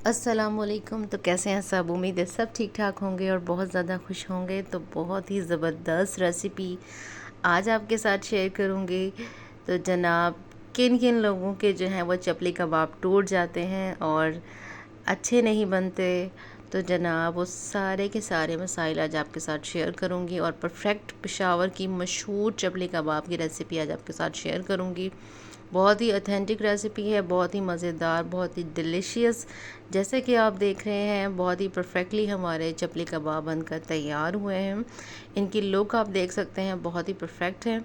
अस्सलामुअलैकुम। तो कैसे हैं सब? उम्मीद है सब ठीक ठाक होंगे और बहुत ज़्यादा खुश होंगे। तो बहुत ही ज़बरदस्त रेसिपी आज आपके साथ शेयर करूँगी। तो जनाब, किन किन लोगों के जो हैं वो चपली कबाब टूट जाते हैं और अच्छे नहीं बनते, तो जनाब वो सारे के सारे मसाइल आज आपके साथ शेयर करूँगी और परफेक्ट पेशावर की मशहूर चपली कबाब की रेसिपी आज आपके साथ शेयर करूँगी। बहुत ही ऑथेंटिक रेसिपी है, बहुत ही मज़ेदार, बहुत ही डिलीशियस। जैसे कि आप देख रहे हैं, बहुत ही परफेक्टली हमारे चपली कबाब बनकर तैयार हुए हैं। इनकी लुक आप देख सकते हैं, बहुत ही परफेक्ट है।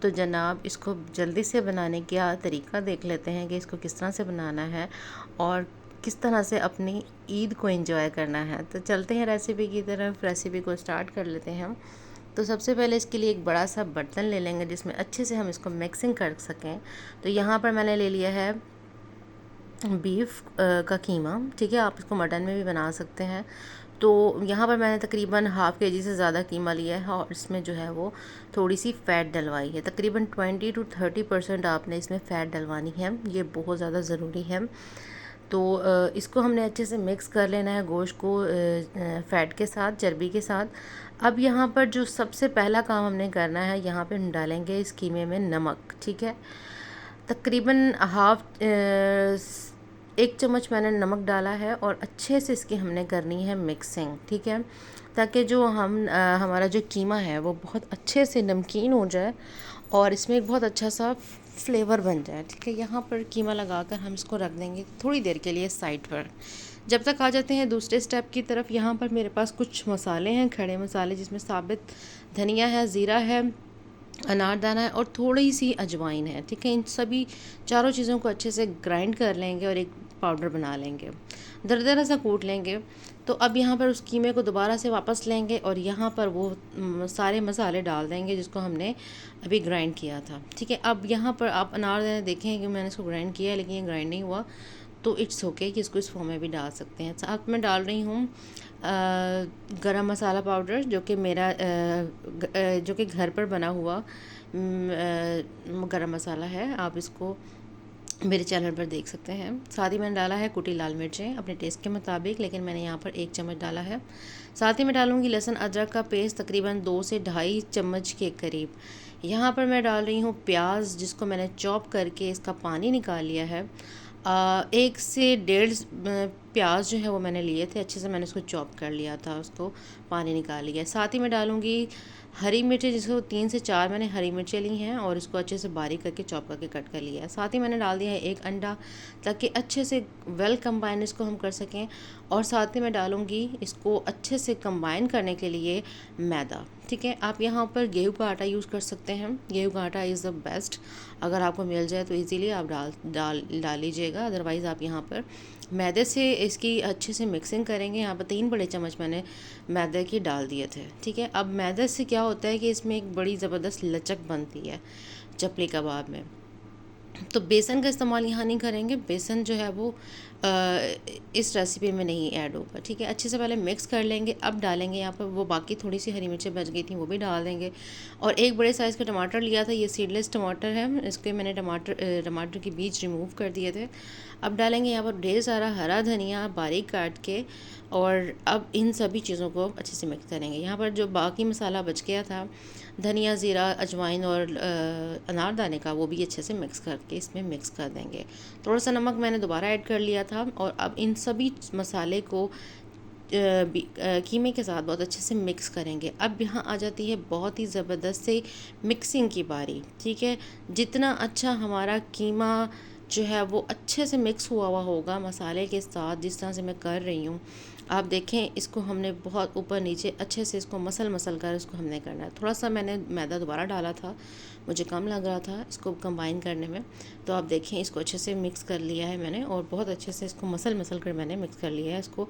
तो जनाब, इसको जल्दी से बनाने का तरीका देख लेते हैं कि इसको किस तरह से बनाना है और किस तरह से अपनी ईद को एंजॉय करना है। तो चलते हैं रेसिपी की तरफ, रेसिपी को स्टार्ट कर लेते हैं। तो सबसे पहले इसके लिए एक बड़ा सा बर्तन ले लेंगे जिसमें अच्छे से हम इसको मिक्सिंग कर सकें। तो यहाँ पर मैंने ले लिया है बीफ का कीमा। ठीक है, आप इसको मटन में भी बना सकते हैं। तो यहाँ पर मैंने तकरीबन हाफ़ केजी से ज़्यादा कीमा लिया है और इसमें जो है वो थोड़ी सी फ़ैट डलवाई है। तकरीबन 20 to 30% आपने इसमें फ़ैट डलवानी है, ये बहुत ज़्यादा ज़रूरी है। तो इसको हमने अच्छे से मिक्स कर लेना है गोश्त को फ़ैट के साथ, चर्बी के साथ। अब यहाँ पर जो सबसे पहला काम हमने करना है, यहाँ पे हम डालेंगे इस कीमे में नमक। ठीक है, तकरीबन एक चम्मच मैंने नमक डाला है और अच्छे से इसकी हमने करनी है मिक्सिंग। ठीक है, ताकि जो हमारा जो कीमा है वो बहुत अच्छे से नमकीन हो जाए और इसमें एक बहुत अच्छा सा फ्लेवर बन जाए। ठीक है, यहाँ पर कीमा लगाकर हम इसको रख देंगे थोड़ी देर के लिए साइड पर। जब तक आ जाते हैं दूसरे स्टेप की तरफ, यहाँ पर मेरे पास कुछ मसाले हैं, खड़े मसाले, जिसमें साबित धनिया है, ज़ीरा है, अनारदाना है और थोड़ी सी अजवाइन है। ठीक है, इन सभी चारों चीज़ों को अच्छे से ग्राइंड कर लेंगे और एक पाउडर बना लेंगे, दरदरा सा कूट लेंगे। तो अब यहाँ पर उस कीमे को दोबारा से वापस लेंगे और यहाँ पर वो सारे मसाले डाल देंगे जिसको हमने अभी ग्राइंड किया था। ठीक है, अब यहाँ पर आप अनारदाना देखें कि मैंने इसको ग्राइंड किया है, लेकिन ये ग्राइंड नहीं हुआ, तो इट्स ओके कि इसको इस फॉर्म में भी डाल सकते हैं। साथ में डाल रही हूँ गरम मसाला पाउडर, जो कि मेरा जो कि घर पर बना हुआ गरम मसाला है। आप इसको मेरे चैनल पर देख सकते हैं। साथ ही मैंने डाला है कुटी लाल मिर्चें अपने टेस्ट के मुताबिक, लेकिन मैंने यहाँ पर 1 चम्मच डाला है। साथ ही मैं डालूँगी लहसुन अदरक का पेस्ट, तकरीबन 2 से ढाई चम्मच के करीब। यहाँ पर मैं डाल रही हूँ प्याज, जिसको मैंने चॉप करके इसका पानी निकाल लिया है। 1 से 1.5 प्याज जो है वो मैंने लिए थे, अच्छे से मैंने उसको चॉप कर लिया था, उसको पानी निकाल लिया। साथ ही मैं डालूँगी हरी मिर्चें, जिसको 3 से 4 मैंने हरी मिर्चें ली हैं और इसको अच्छे से बारीक करके चॉप करके कट कर लिया है। साथ ही मैंने डाल दिया है 1 अंडा, ताकि अच्छे से वेल कंबाइन इसको हम कर सकें। और साथ ही मैं डालूँगी इसको अच्छे से कंबाइन करने के लिए मैदा। ठीक है, आप यहाँ पर गेहूं का आटा यूज़ कर सकते हैं, गेहूं का आटा इज़ द बेस्ट। अगर आपको मिल जाए तो इजीली आप डाल लीजिएगा, अदरवाइज़ आप यहाँ पर मैदे से इसकी अच्छे से मिक्सिंग करेंगे। यहाँ पर 3 बड़े चम्मच मैंने मैदे की डाल दिए थे। ठीक है, अब मैदे से क्या होता है कि इसमें एक बड़ी ज़बरदस्त लचक बनती है चपली कबाब में। तो बेसन का इस्तेमाल यहाँ नहीं करेंगे, बेसन जो है वो इस रेसिपी में नहीं ऐड होगा। ठीक है, अच्छे से पहले मिक्स कर लेंगे। अब डालेंगे यहाँ पर वो बाकी थोड़ी सी हरी मिर्चें बच गई थी, वो भी डाल देंगे। और 1 बड़े साइज़ का टमाटर लिया था, ये सीडलेस टमाटर है, इसके मैंने टमाटर के बीज रिमूव कर दिए थे। अब डालेंगे यहाँ पर ढेर सारा हरा धनिया बारीक काट के, और अब इन सभी चीज़ों को अच्छे से मिक्स करेंगे। यहाँ पर जो बाकी मसाला बच गया था, धनिया, ज़ीरा, अजवाइन और अनारदाने का, वो भी अच्छे से मिक्स करके इसमें मिक्स कर देंगे। थोड़ा सा नमक मैंने दोबारा ऐड कर लिया था। और अब इन सभी मसाले को कीमे के साथ बहुत अच्छे से मिक्स करेंगे। अब यहाँ आ जाती है बहुत ही ज़बरदस्त से मिक्सिंग की बारी। ठीक है, जितना अच्छा हमारा कीमा जो है वो अच्छे से मिक्स हुआ होगा मसाले के साथ, जिस तरह से मैं कर रही हूँ, आप देखें, इसको हमने बहुत ऊपर नीचे अच्छे से इसको मसल कर इसको हमने करना है। थोड़ा सा मैंने मैदा दोबारा डाला था, मुझे कम लग रहा था इसको कंबाइन करने में। तो आप देखें, इसको अच्छे से मिक्स कर लिया है मैंने और बहुत अच्छे से इसको मसल कर मैंने मिक्स कर लिया है इसको।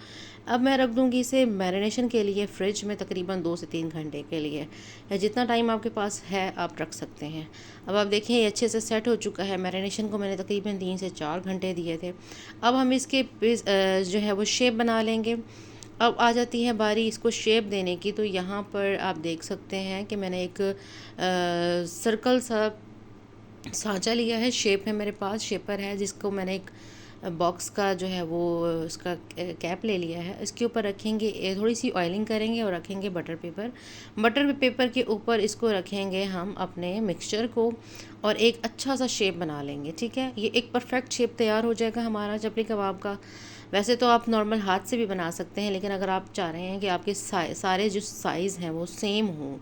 अब मैं रख दूँगी इसे मैरिनेशन के लिए फ्रिज में, तकरीबन 2 से 3 घंटे के लिए, या जितना टाइम आपके पास है आप रख सकते हैं। अब आप देखें, ये अच्छे से सेट हो चुका है। मैरिनेशन को मैंने तकरीबन 3 से 4 घंटे दिए थे। अब हम इसके जो है वो शेप बना लेंगे। अब आ जाती है बारी इसको शेप देने की। तो यहाँ पर आप देख सकते हैं कि मैंने एक सर्कल सा सांचा लिया है, शेप है मेरे पास, शेपर है, जिसको मैंने एक बॉक्स का जो है वो उसका कैप ले लिया है। इसके ऊपर रखेंगे, थोड़ी सी ऑयलिंग करेंगे और रखेंगे बटर पेपर। बटर पेपर के ऊपर इसको रखेंगे हम अपने मिक्सचर को और एक अच्छा सा शेप बना लेंगे। ठीक है, ये एक परफेक्ट शेप तैयार हो जाएगा हमारा चपली कबाब का। वैसे तो आप नॉर्मल हाथ से भी बना सकते हैं, लेकिन अगर आप चाह रहे हैं कि आपके सारे जो साइज़ हैं वो सेम हों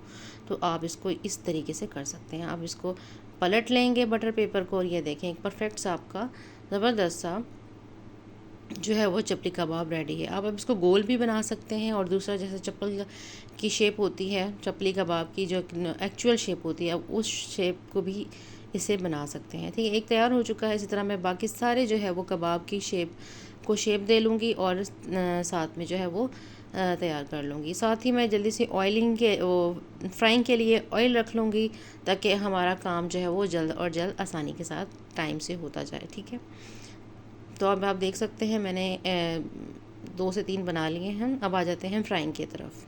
तो आप इसको इस तरीके से कर सकते हैं। आप इसको पलट लेंगे बटर पेपर को और ये देखें एक परफेक्ट सा आपका ज़बरदस्त सा जो है वो चपली कबाब रेडी है। आप अब इसको गोल भी बना सकते हैं और दूसरा जैसे चप्पल की शेप होती है चपली कबाब की, जो एक्चुअल शेप होती है, उस शेप को भी इसे बना सकते हैं। ठीक है, एक तैयार हो चुका है। इसी तरह मैं बाकी सारे जो है वो कबाब की शेप दे लूँगी और साथ में जो है वो तैयार कर लूँगी। साथ ही मैं जल्दी से फ्राइंग के लिए ऑयल रख लूँगी ताकि हमारा काम जो है वो जल्द और जल्द आसानी के साथ टाइम से होता जाए। ठीक है, तो अब आप देख सकते हैं मैंने 2 से 3 बना लिए हैं। अब आ जाते हैं फ्राइंग की तरफ।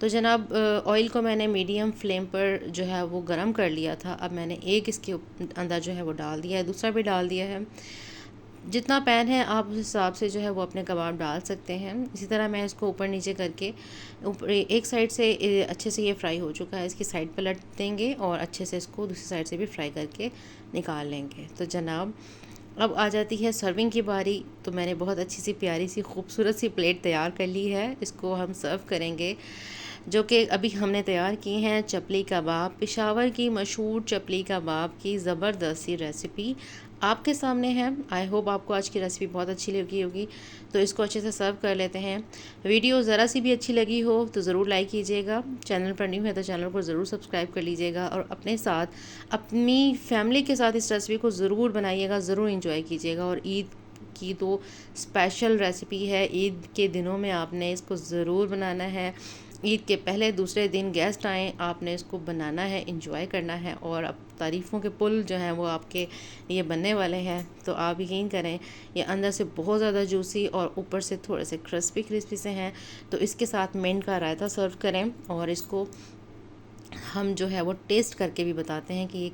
तो जनाब ऑयल को मैंने मीडियम फ्लेम पर जो है वो गरम कर लिया था। अब मैंने एक इसके अंदर जो है वो डाल दिया है, दूसरा भी डाल दिया है। जितना पैन है आप उस हिसाब से जो है वो अपने कबाब डाल सकते हैं। इसी तरह मैं इसको ऊपर नीचे करके ऊपर एक साइड से अच्छे से ये फ्राई हो चुका है, इसकी साइड पलट देंगे और अच्छे से इसको दूसरी साइड से भी फ्राई करके निकाल लेंगे। तो जनाब अब आ जाती है सर्विंग की बारी। तो मैंने बहुत अच्छी सी प्यारी सी खूबसूरत सी प्लेट तैयार कर ली है। इसको हम सर्व करेंगे, जो कि अभी हमने तैयार की हैं चपली कबाब, पेशावर की मशहूर चपली कबाब की ज़बरदस्त सी रेसिपी आपके सामने है। आई होप आपको आज की रेसिपी बहुत अच्छी लगी होगी। तो इसको अच्छे से सर्व कर लेते हैं। वीडियो ज़रा सी भी अच्छी लगी हो तो ज़रूर लाइक कीजिएगा। चैनल पर न्यू है तो चैनल को ज़रूर सब्सक्राइब कर लीजिएगा और अपने साथ अपनी फैमिली के साथ इस रेसिपी को ज़रूर बनाइएगा, ज़रूर इंजॉय कीजिएगा। और ईद की तो स्पेशल रेसिपी है, ईद के दिनों में आपने इसको ज़रूर बनाना है। ईद के पहले दूसरे दिन गेस्ट आएँ, आपने इसको बनाना है, इंजॉय करना है और अब तारीफ़ों के पुल जो हैं वो आपके ये बनने वाले हैं। तो आप यकीन करें ये अंदर से बहुत ज़्यादा जूसी और ऊपर से थोड़े से क्रिस्पी से हैं। तो इसके साथ मिंट का रायता सर्व करें और इसको हम जो है वो टेस्ट करके भी बताते हैं कि